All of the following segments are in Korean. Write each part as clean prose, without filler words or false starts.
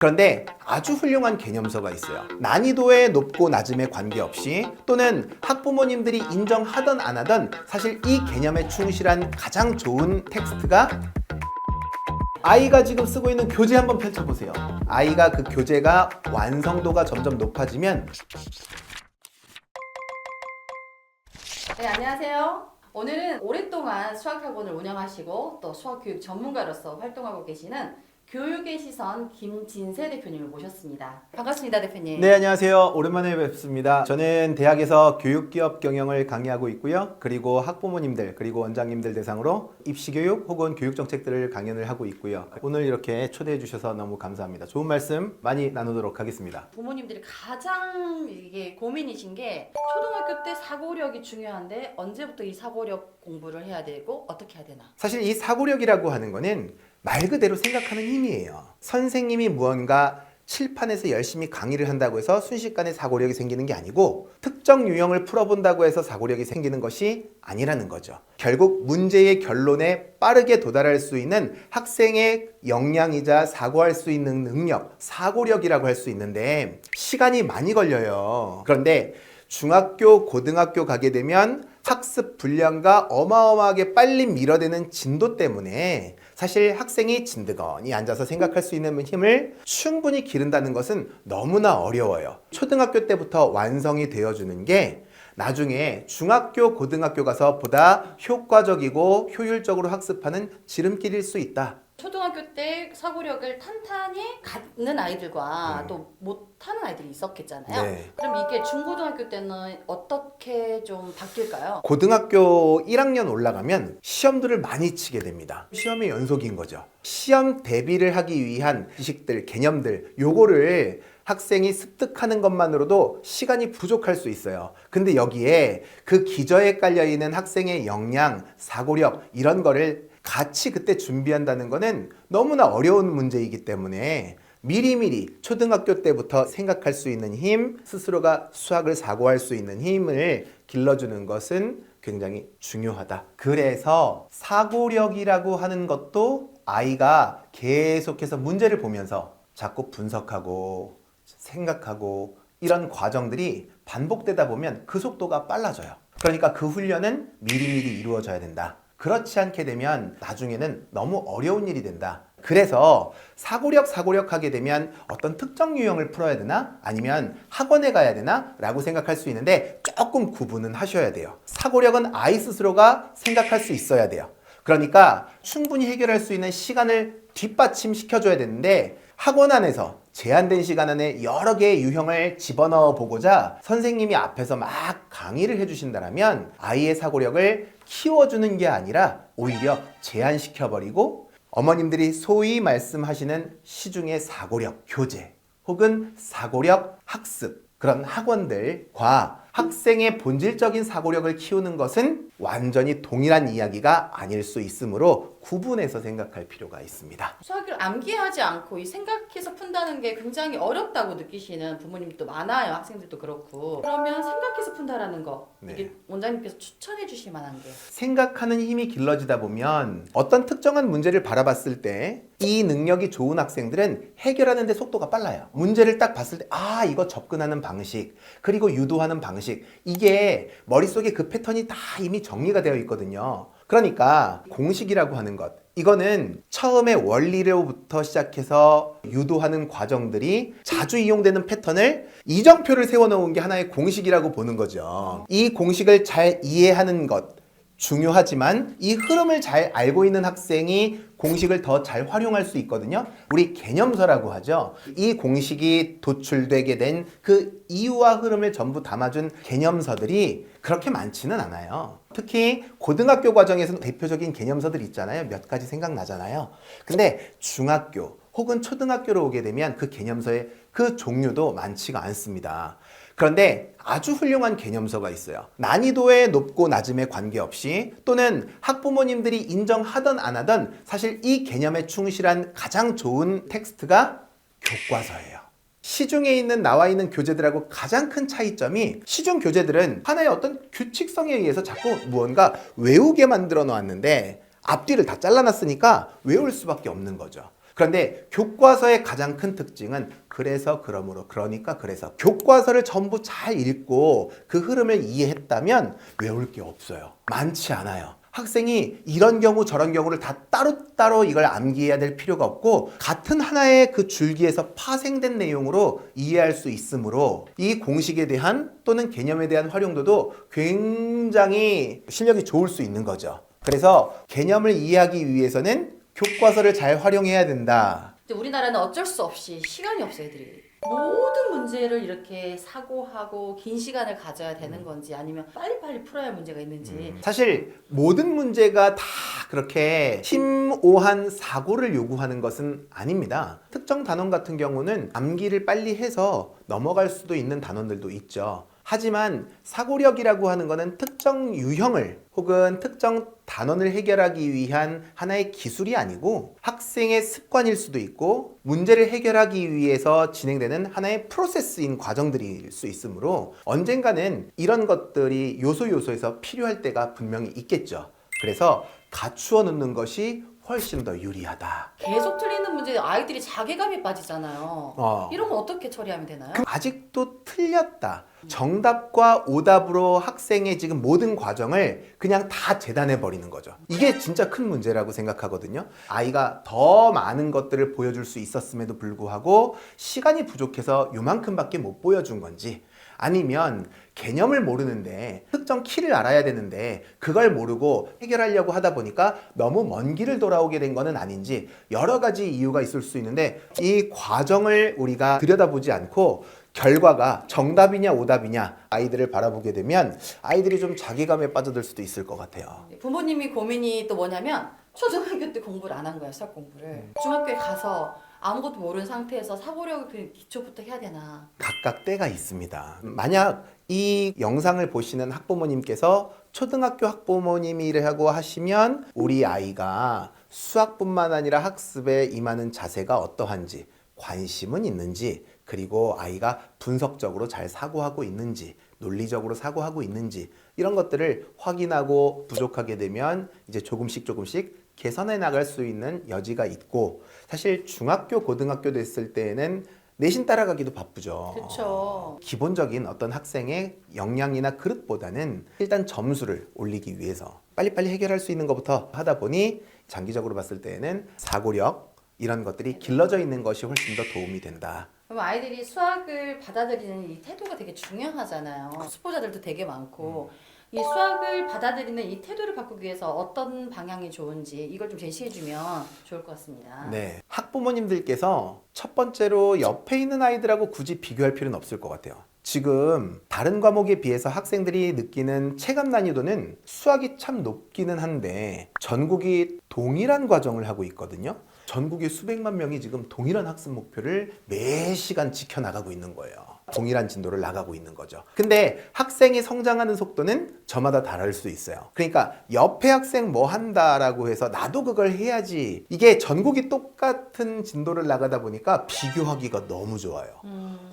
그런데 아주 훌륭한 개념서가 있어요. 난이도의 높고 낮음에 관계없이 또는 학부모님들이 인정하던 안 하던 사실 이 개념에 충실한 가장 좋은 텍스트가 아이가 지금 쓰고 있는 교재 한번 펼쳐보세요. 아이가 그 교재가 완성도가 점점 높아지면 네, 안녕하세요. 오늘은 오랫동안 수학학원을 운영하시고 또 수학교육 전문가로서 활동하고 계시는 교육의 시선 김진세 대표님을 모셨습니다. 반갑습니다, 대표님. 네, 안녕하세요. 오랜만에 뵙습니다. 저는 대학에서 교육기업 경영을 강의하고 있고요. 그리고 학부모님들 그리고 원장님들 대상으로 입시교육 혹은 교육정책들을 강연을 하고 있고요. 오늘 이렇게 초대해 주셔서 너무 감사합니다. 좋은 말씀 많이 나누도록 하겠습니다. 부모님들이 가장 이게 고민이신 게 초등학교 때 사고력이 중요한데 언제부터 이 사고력 공부를 해야 되고 어떻게 해야 되나? 사실 이 사고력이라고 하는 거는 말 그대로 생각하는 힘이에요. 선생님이 무언가 칠판에서 열심히 강의를 한다고 해서 순식간에 사고력이 생기는 게 아니고 특정 유형을 풀어본다고 해서 사고력이 생기는 것이 아니라는 거죠. 결국 문제의 결론에 빠르게 도달할 수 있는 학생의 역량이자 사고할 수 있는 능력, 사고력이라고 할 수 있는데 시간이 많이 걸려요. 그런데 중학교, 고등학교 가게 되면 학습 분량과 어마어마하게 빨리 밀어대는 진도 때문에 사실 학생이 진드건히 앉아서 생각할 수 있는 힘을 충분히 기른다는 것은 너무나 어려워요. 초등학교 때부터 완성이 되어주는 게 나중에 중학교, 고등학교 가서 보다 효과적이고 효율적으로 학습하는 지름길일 수 있다. 초등학교 때 사고력을 탄탄히 갖는 아이들과 또 못하는 아이들이 있었겠잖아요. 네. 그럼 이게 중고등학교 때는 어떻게 좀 바뀔까요? 고등학교 1학년 올라가면 시험들을 많이 치게 됩니다. 시험의 연속인 거죠. 시험 대비를 하기 위한 지식들, 개념들 요거를 학생이 습득하는 것만으로도 시간이 부족할 수 있어요. 근데 여기에 그 기저에 깔려있는 학생의 역량, 사고력 이런 거를 같이 그때 준비한다는 거는 너무나 어려운 문제이기 때문에 미리미리 초등학교 때부터 생각할 수 있는 힘, 스스로가 수학을 사고할 수 있는 힘을 길러주는 것은 굉장히 중요하다. 그래서 사고력이라고 하는 것도 아이가 계속해서 문제를 보면서 자꾸 분석하고 생각하고 이런 과정들이 반복되다 보면 그 속도가 빨라져요. 그러니까 그 훈련은 미리미리 이루어져야 된다. 그렇지 않게 되면 나중에는 너무 어려운 일이 된다. 그래서 사고력 하게 되면 어떤 특정 유형을 풀어야 되나? 아니면 학원에 가야 되나? 라고 생각할 수 있는데 조금 구분은 하셔야 돼요. 사고력은 아이 스스로가 생각할 수 있어야 돼요. 그러니까 충분히 해결할 수 있는 시간을 뒷받침시켜줘야 되는데 학원 안에서 제한된 시간 안에 여러 개의 유형을 집어넣어 보고자 선생님이 앞에서 막 강의를 해주신다면 아이의 사고력을 키워주는 게 아니라 오히려 제한시켜버리고 어머님들이 소위 말씀하시는 시중의 사고력 교재 혹은 사고력 학습 그런 학원들과 학생의 본질적인 사고력을 키우는 것은 완전히 동일한 이야기가 아닐 수 있으므로 구분해서 생각할 필요가 있습니다. 수학을 암기하지 않고 이 생각해서 푼다는 게 굉장히 어렵다고 느끼시는 부모님도 많아요. 학생들도 그렇고. 그러면 생각해서 푼다라는 거 이게 원장님께서 추천해 주실 만한 게 생각하는 힘이 길러지다 보면 어떤 특정한 문제를 바라봤을 때 이 능력이 좋은 학생들은 해결하는 데 속도가 빨라요. 문제를 딱 봤을 때 이거 접근하는 방식 그리고 유도하는 방식 이게 머릿속에 그 패턴이 다 이미 정리가 되어 있거든요. 그러니까 공식이라고 하는 것 이거는 처음에 원리로부터 시작해서 유도하는 과정들이 자주 이용되는 패턴을 이정표를 세워놓은 게 하나의 공식이라고 보는 거죠. 이 공식을 잘 이해하는 것 중요하지만 이 흐름을 잘 알고 있는 학생이 공식을 더 잘 활용할 수 있거든요. 우리 개념서라고 하죠. 이 공식이 도출되게 된 그 이유와 흐름을 전부 담아준 개념서들이 그렇게 많지는 않아요. 특히 고등학교 과정에서는 대표적인 개념서들 있잖아요. 몇 가지 생각나잖아요. 근데 중학교 혹은 초등학교로 오게 되면 그 개념서의 그 종류도 많지가 않습니다. 그런데 아주 훌륭한 개념서가 있어요. 난이도의 높고 낮음에 관계없이 또는 학부모님들이 인정하던 안 하던 사실 이 개념에 충실한 가장 좋은 텍스트가 교과서예요. 시중에 나와 있는 교재들하고 가장 큰 차이점이 시중 교재들은 하나의 어떤 규칙성에 의해서 자꾸 무언가 외우게 만들어 놓았는데 앞뒤를 다 잘라놨으니까 외울 수밖에 없는 거죠. 그런데 교과서의 가장 큰 특징은 그래서 그러므로 그러니까 그래서 교과서를 전부 잘 읽고 그 흐름을 이해했다면 외울 게 없어요. 많지 않아요. 학생이 이런 경우 저런 경우를 다 따로따로 이걸 암기해야 될 필요가 없고 같은 하나의 그 줄기에서 파생된 내용으로 이해할 수 있으므로 이 공식에 대한 또는 개념에 대한 활용도도 굉장히 실력이 좋을 수 있는 거죠. 그래서 개념을 이해하기 위해서는 교과서를 잘 활용해야 된다. 근데 우리나라는 어쩔 수 없이 시간이 없어 애들이. 모든 문제를 이렇게 사고하고 긴 시간을 가져야 되는 건지 아니면 빨리빨리 풀어야 할 문제가 있는지. 사실 모든 문제가 다 그렇게 심오한 사고를 요구하는 것은 아닙니다. 특정 단원 같은 경우는 암기를 빨리 해서 넘어갈 수도 있는 단원들도 있죠. 하지만 사고력이라고 하는 것은 특정 유형을 혹은 특정 단원을 해결하기 위한 하나의 기술이 아니고 학생의 습관일 수도 있고 문제를 해결하기 위해서 진행되는 하나의 프로세스인 과정들일 수 있으므로 언젠가는 이런 것들이 요소에서 필요할 때가 분명히 있겠죠. 그래서 갖추어 놓는 것이 훨씬 더 유리하다. 계속 틀리는 문제 아이들이 자괴감에 빠지잖아요. 이런 건 어떻게 처리하면 되나요? 아직도 틀렸다. 정답과 오답으로 학생의 지금 모든 과정을 그냥 다 재단해 버리는 거죠. 이게 진짜 큰 문제라고 생각하거든요. 아이가 더 많은 것들을 보여줄 수 있었음에도 불구하고 시간이 부족해서 요만큼밖에 못 보여준 건지 아니면 개념을 모르는데 특정 키를 알아야 되는데 그걸 모르고 해결하려고 하다 보니까 너무 먼 길을 돌아오게 된 거는 아닌지 여러 가지 이유가 있을 수 있는데 이 과정을 우리가 들여다보지 않고 결과가 정답이냐 오답이냐 아이들을 바라보게 되면 아이들이 좀 자괴감에 빠져들 수도 있을 것 같아요. 부모님이 고민이 또 뭐냐면 초등학교 때 공부를 안 한 거야, 수학 공부를. 중학교에 가서 아무것도 모르는 상태에서 사고력 그 기초부터 해야 되나. 각각 때가 있습니다. 만약 이 영상을 보시는 학부모님께서 초등학교 학부모님이라고 하시면 우리 아이가 수학뿐만 아니라 학습에 임하는 자세가 어떠한지 관심은 있는지 그리고 아이가 분석적으로 잘 사고하고 있는지 논리적으로 사고하고 있는지 이런 것들을 확인하고 부족하게 되면 이제 조금씩 개선해 나갈 수 있는 여지가 있고 사실 중학교 고등학교 됐을 때에는 내신 따라가기도 바쁘죠. 그렇죠. 기본적인 어떤 학생의 역량이나 그릇보다는 일단 점수를 올리기 위해서 빨리빨리 해결할 수 있는 것부터 하다 보니 장기적으로 봤을 때에는 사고력 이런 것들이 길러져 있는 것이 훨씬 더 도움이 된다. 그럼 아이들이 수학을 받아들이는 이 태도가 되게 중요하잖아요. 수포자들도 되게 많고 이 수학을 받아들이는 이 태도를 바꾸기 위해서 어떤 방향이 좋은지 이걸 좀 제시해주면 좋을 것 같습니다. 네, 학부모님들께서 첫 번째로 옆에 있는 아이들하고 굳이 비교할 필요는 없을 것 같아요. 지금 다른 과목에 비해서 학생들이 느끼는 체감 난이도는 수학이 참 높기는 한데 전국이 동일한 과정을 하고 있거든요. 전국의 수백만 명이 지금 동일한 학습 목표를 매 시간 지켜나가고 있는 거예요. 동일한 진도를 나가고 있는 거죠. 근데 학생이 성장하는 속도는 저마다 다를 수 있어요. 그러니까 옆에 학생 뭐 한다라고 해서 나도 그걸 해야지. 이게 전국이 똑같은 진도를 나가다 보니까 비교하기가 너무 좋아요.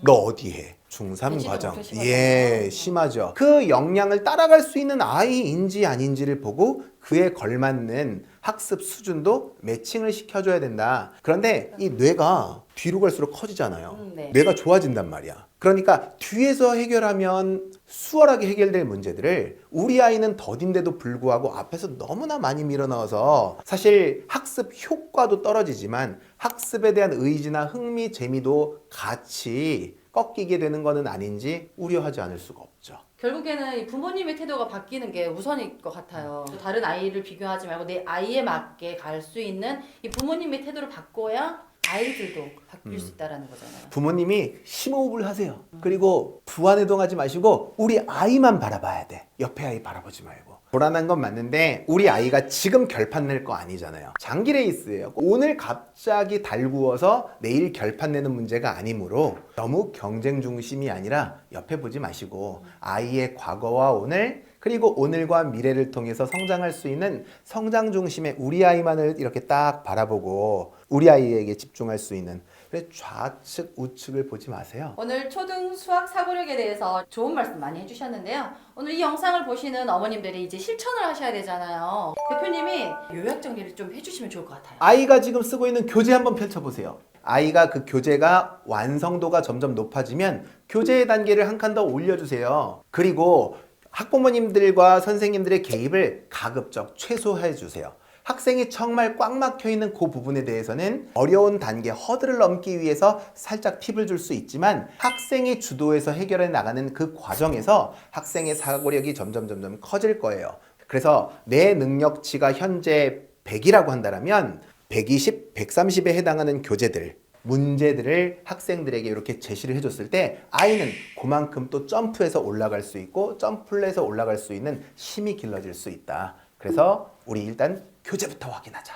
너 어디 해? 중3 과정. 예, 심하죠. 그 역량을 따라갈 수 있는 아이인지 아닌지를 보고 그에 걸맞는 학습 수준도 매칭을 시켜줘야 된다. 그런데 이 뇌가 뒤로 갈수록 커지잖아요. 네. 뇌가 좋아진단 말이야. 그러니까 뒤에서 해결하면 수월하게 해결될 문제들을 우리 아이는 더딘데도 불구하고 앞에서 너무나 많이 밀어넣어서 사실 학습 효과도 떨어지지만 학습에 대한 의지나 흥미, 재미도 같이 꺾이게 되는 것은 아닌지 우려하지 않을 수가 없죠. 결국에는 이 부모님의 태도가 바뀌는 게 우선일 것 같아요. 다른 아이를 비교하지 말고 내 아이에 맞게 갈 수 있는 이 부모님의 태도를 바꿔야 아이들도 바뀔 수 있다는 거잖아요. 부모님이 심호흡을 하세요. 그리고 부안해동하지 마시고 우리 아이만 바라봐야 돼. 옆에 아이 바라보지 말고. 불안한 건 맞는데 우리 아이가 지금 결판 낼 거 아니잖아요. 장기 레이스예요. 오늘 갑자기 달구어서 내일 결판 내는 문제가 아니므로 너무 경쟁 중심이 아니라 옆에 보지 마시고 아이의 과거와 오늘 그리고 오늘과 미래를 통해서 성장할 수 있는 성장 중심의 우리 아이만을 이렇게 딱 바라보고 우리 아이에게 집중할 수 있는 그래 좌측 우측을 보지 마세요. 오늘 초등 수학 사고력에 대해서 좋은 말씀 많이 해주셨는데요. 오늘 이 영상을 보시는 어머님들이 이제 실천을 하셔야 되잖아요. 대표님이 요약 정리를 좀 해주시면 좋을 것 같아요. 아이가 지금 쓰고 있는 교재 한번 펼쳐보세요. 아이가 그 교재가 완성도가 점점 높아지면 교재의 단계를 한 칸 더 올려주세요. 그리고 학부모님들과 선생님들의 개입을 가급적 최소화해 주세요. 학생이 정말 꽉 막혀 있는 그 부분에 대해서는 어려운 단계, 허들을 넘기 위해서 살짝 팁을 줄 수 있지만 학생이 주도해서 해결해 나가는 그 과정에서 학생의 사고력이 점점 커질 거예요. 그래서 내 능력치가 현재 100이라고 한다면 120, 130에 해당하는 교재들, 문제들을 학생들에게 이렇게 제시를 해줬을 때 아이는 그만큼 또 점프해서 올라갈 수 있고 점프를 해서 올라갈 수 있는 힘이 길러질 수 있다. 그래서 우리 일단 교재부터 확인하자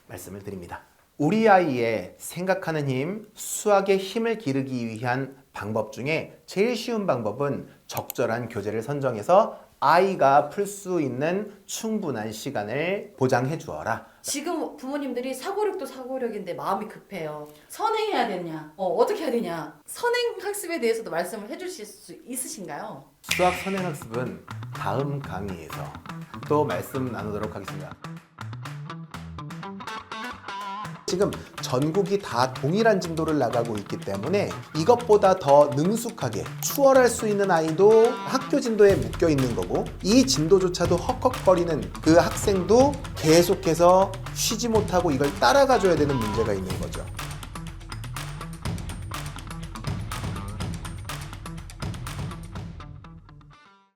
말씀을 드립니다. 우리 아이의 생각하는 힘, 수학의 힘을 기르기 위한 방법 중에 제일 쉬운 방법은 적절한 교재를 선정해서 아이가 풀 수 있는 충분한 시간을 보장해 주어라. 지금 부모님들이 사고력도 사고력인데 마음이 급해요. 선행해야 되냐? 어떻게 해야 되냐? 선행 학습에 대해서도 말씀을 해주실 수 있으신가요? 수학 선행학습은 다음 강의에서 또 말씀 나누도록 하겠습니다. 지금 전국이 다 동일한 진도를 나가고 있기 때문에 이것보다 더 능숙하게 추월할 수 있는 아이도 학교 진도에 묶여 있는 거고 이 진도조차도 헉헉거리는 그 학생도 계속해서 쉬지 못하고 이걸 따라가 줘야 되는 문제가 있는 거죠.